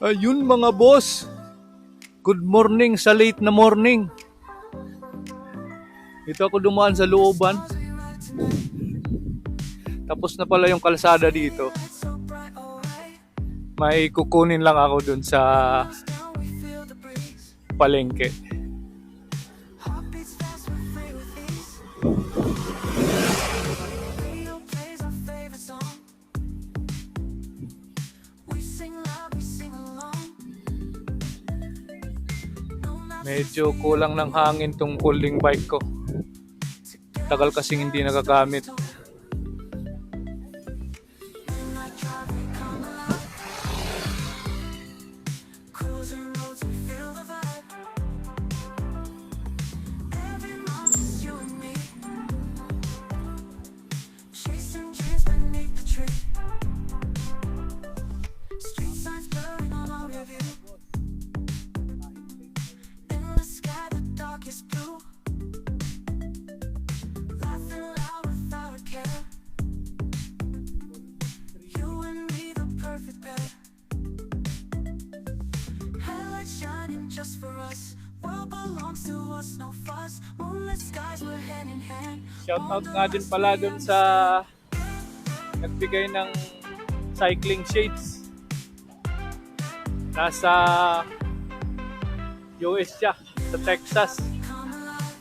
Ayun mga boss, good morning sa late na morning. Dito ako dumaan sa looban. Tapos na pala yung kalsada dito. May kukunin lang ako dun sa palengke. Medyo kulang ng hangin tong folding bike ko. Tagal kasing hindi nagagamit. Just for us, world belongs to us, no fuss. Moonlit skies, we're hand in hand. Shout out nga din pala dun sa nagbigay ng cycling shades. Nasa US siya, sa Texas.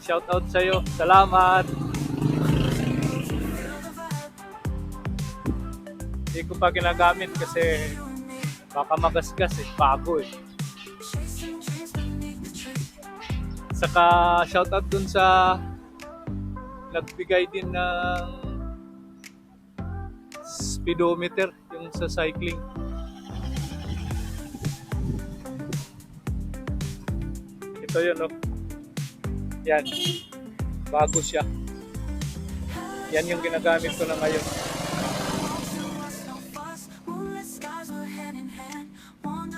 Shout out sa'yo. Salamat. Hindi ko pa ginagamit kasi baka magasgas eh. Bago eh. Saka shoutout dun sa nagbigay din ng speedometer yung sa cycling. Ito yun, no? Yan. Bago siya. Yan yung ginagamit ko na ngayon.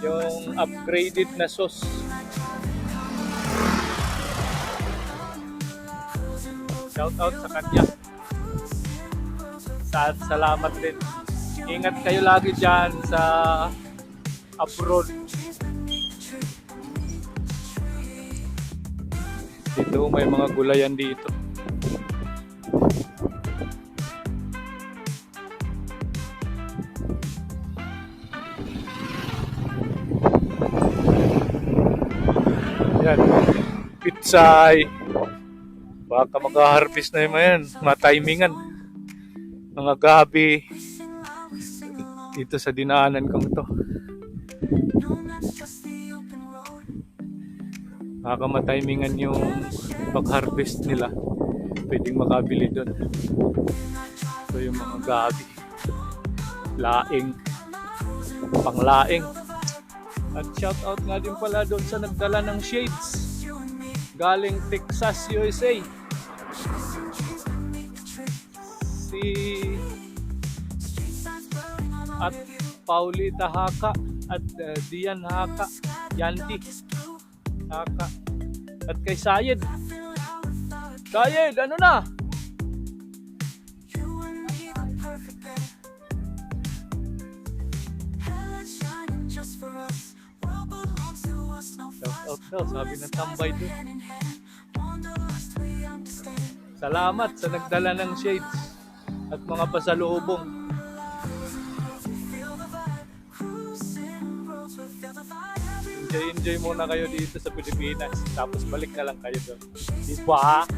Yung upgraded na sauce. Shout out sa kanya. Salamat din. Ingat kayo lagi dyan sa abroad. Dito may mga gulayan dito. Yan. Pitsay. Baka mag-harvest na yung mga timingan. Mga gabi. Dito sa dinaanan kong ito. Baka matimingan yung pag-harvest nila. Pwedeng makabili doon. Ito yung mga gabi. Laing. Panglaing. At shout out nga din pala doon sa nagdala ng shades. Galing Texas, USA. Si at Paulita Haka at Dian Haka, Yanti Haka at kay Sayed. Sayed, ano na? Shout out daw, sabi ng tambay doon. Salamat sa nagdala ng shades at mga pasalubong. Enjoy muna kayo dito sa Pilipinas. Tapos balik na lang kayo doon. Diba?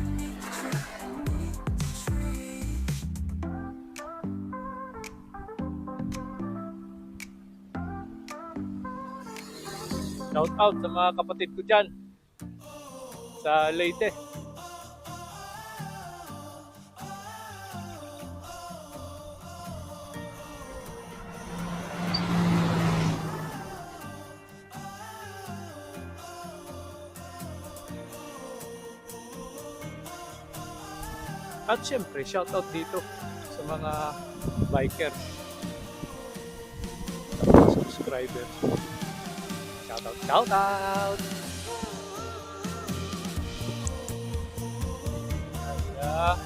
Shout out sa mga kapatid ko dyan sa Leyte. At syempre, shout out dito sa mga bikers, sa mga subscribers. Shout out! Kaya,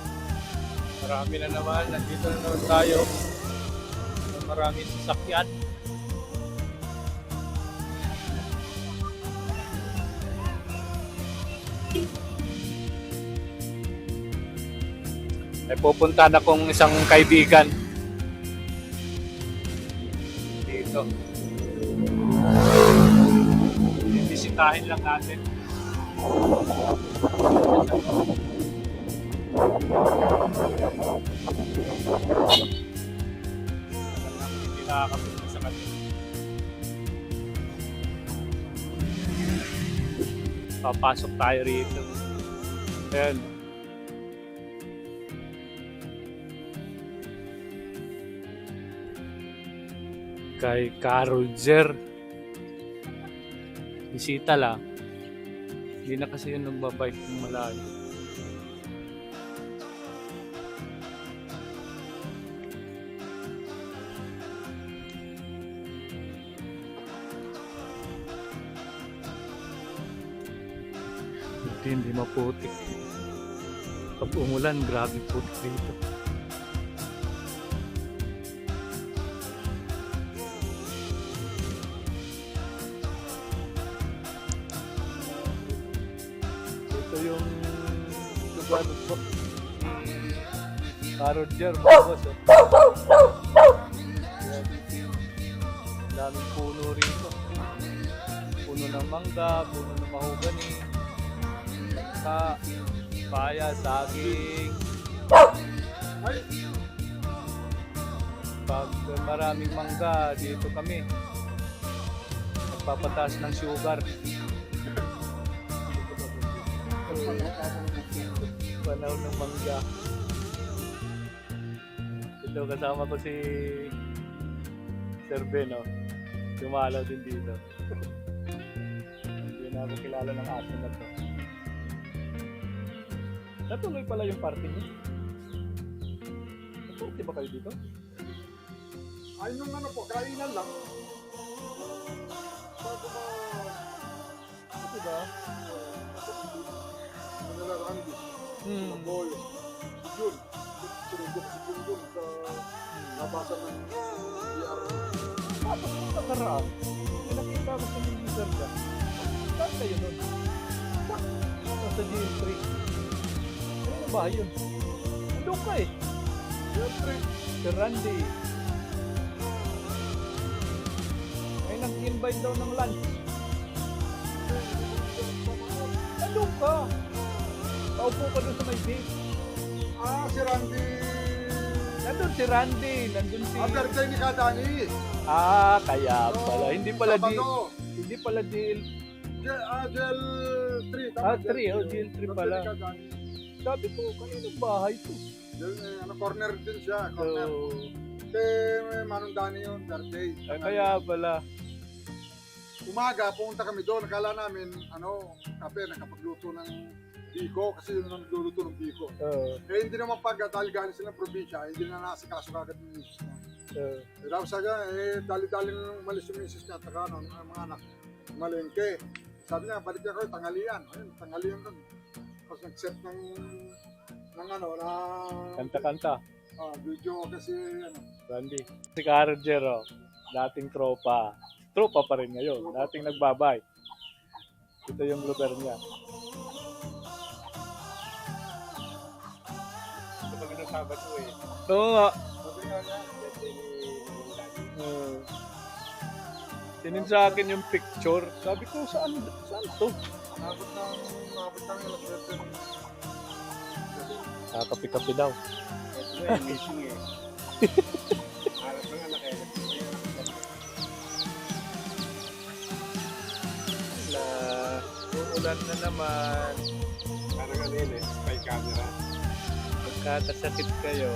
marami na naman. Nandito na naman tayo. Maraming sasakyan. May pupunta na kong isang kaibigan dito. Bibisitahin lang natin. Hindi nakakapunta sa kanila. Papasok tayo rito. Ayan. Kay Carol Jer. Bisita lang. Hindi na kasi yun nagbabike ng malayo. Hindi maputik. Pag umulan, grabe putik dito. Ito yung lugar ko. Carol Jer, boss. Daming puno rito. Puno ng mangga, puno ng mahogany. Paya, saging. Pag maraming mangga, dito kami. Nagpapataas ng sugar. Panahon ng mangga. Ito kasama ko si Sir Ben, no? Dumalaw din dito. Hindi na ako kilala ng aso na to. Natuloy pala yung party niyo. Party ba kayo dito? Ay, nung ano po, kainan lang. Bago Diba? Manalagaan din. Boy. Yun. Sinunggok si Jun sa nabasa ng PR. Tapos nung nakaraan, nakita ko sa user ka. Saan kayo nun? Sa GL3. Ano ba yun? Nandun ka eh. Siyempre. Si Randy. May nag-invite daw ng lunch. Nandun ka. Paupo ka doon sa may gate. Ah, si Randy. Nandun si Randy. Nandun si... Birthday ni Kadani. Ah, kaya pala. Hindi pala Sabado. Hindi pala GL... Gel 3. Ah, 3. Oh, GL3 pala. Sabi ko, kaninong bahay to? Corner din siya. Corner. So, May Manong Dani yun, birthday. kaya pala. Umaga, pumunta kami doon. Akala namin, kape, nakapagluto ng biko. Kasi yun ang nagluluto ng biko. Hindi naman dahil galing silang probinsya, hindi na nasikaso kagad ng misis niya. Tapos sabi niya, dali-daling umalis yung misis niya, taka, ang mga anak, malengke. Sabi niya, balik niya kayo, tanghalian. Ayun, tanghalian doon. Tapos nag-set ng Kanta-kanta. video kasi, Randy. Si Carol Jero, dating tropa. Tropa pa rin ngayon. Dating nagbabay. Ito yung lugar niya. ito pag nasabat ko eh. Oo nga. Sabi nga niya, birthday ni Uh, Tinim sa akin yung picture. Sabi ko, saan to? Nabot ng alas 7. Kapi-kapi daw. Ito na yung missing eh. Harap na nga nakailat. Uulan na naman. Parang ano yun eh, spy camera. Magkakasakit kayo.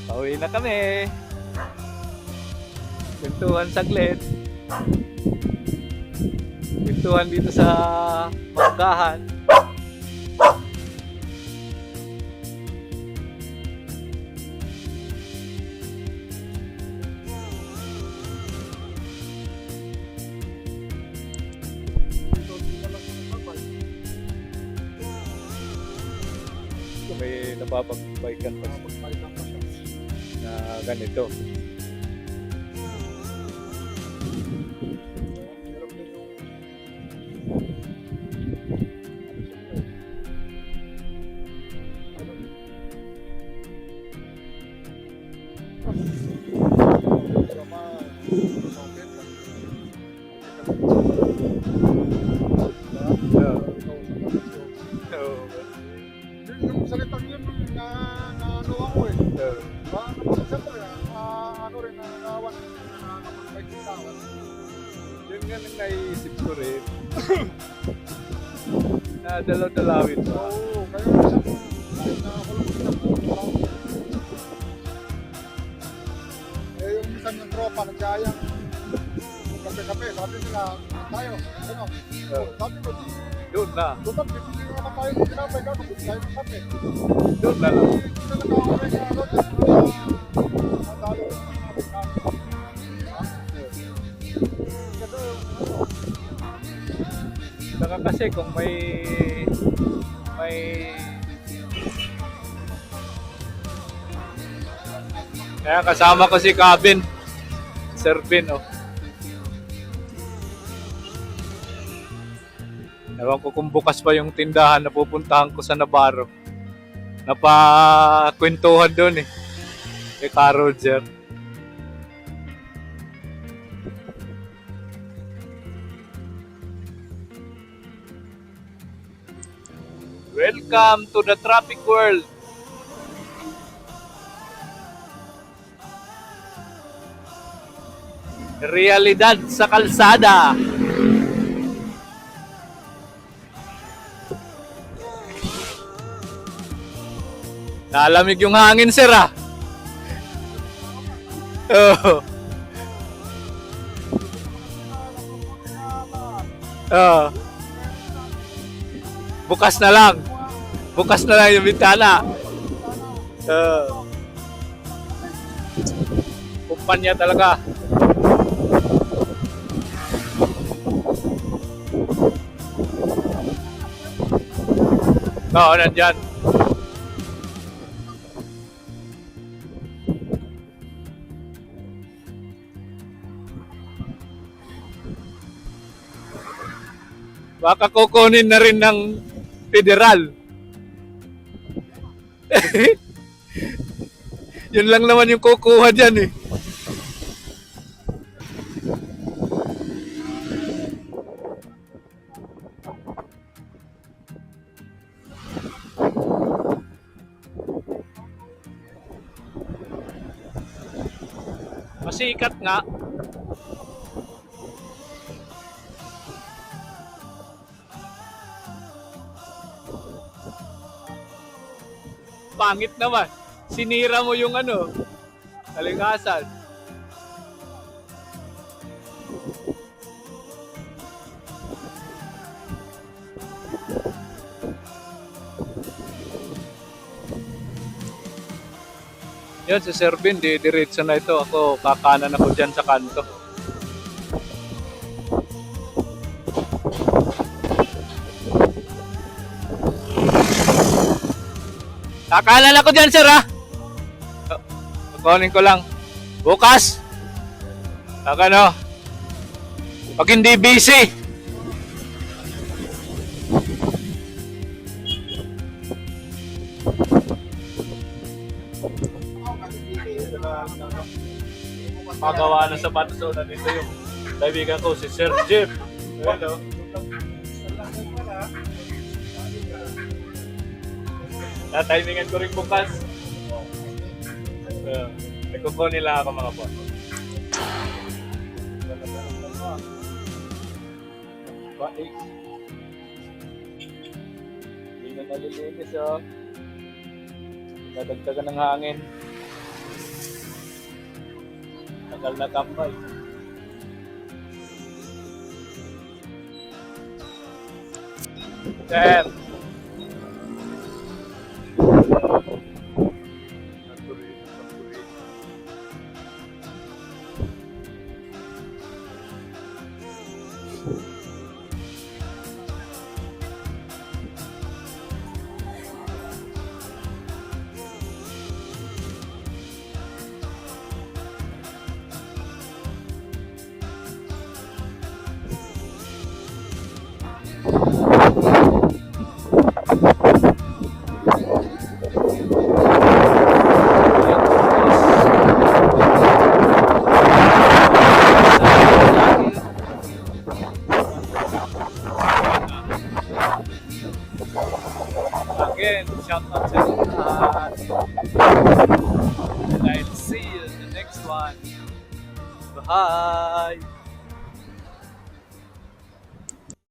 Pauwi na kami. Kwentuhan saglit. Kwentuhan dito sa Manggahan. May napapagbaykan pa na ganito. ginagawa ko eh. Uh, Siyempre, ano rin, nakawan na kapag-bike sa tawad. yun nga nang naiisip ko rin. Na dalaw-dalawin mo. Oo, kaya siya po. Kahit na ako lang siya po. Eh, yung minsan yung tropa, nagkayang kape-kape. Sabi nila, tayo, ano? Sabi ko, Doon na. Tutan, bibili nga naman tayo ng tinapay ka, bibili tayo ng kape. Doon na lang. Hindi na nag-aaway na ano, nadalo ng mga kape. Kasi, Saka kasi kung may kaya kasama ko si Cabin. Sir Vin, oh. Ewan ko kung bukas pa yung tindahan na pupuntahan ko sa Navarro. Napakwentuhan doon eh. Kay Ka Roger. Welcome to the traffic world. Realidad sa kalsada. Nalamig yung hangin, sir, ah. Oh. Oh. Bukas na lang. Bukas na lang yung bintana. Kumpanya talaga. Oo, nandyan. Baka kukunin na rin ng federal. Yun lang naman yung kukuha dyan eh. Masikat nga. Pangit naman. Sinira mo yung ano, kalikasan. Yun, si Sir Vin, diretso na ito. Ako, kakanan ako dyan sa kanto. Kakanan ako dyan, sir, ha? Kukunin ko lang. Bukas. Ano? Pag hindi busy. Pagawa na sa Pansonan dito yung kaibigan ko, si Sir Jeff. Hello. Timingan ko rin bukas. Nagkukunin lang ako mga boss. Baik. Hindi na nalilinis, oh. Nadagdagan ng hangin. Tagal na tambay. Sir! And I'll see you in the next one. Bye!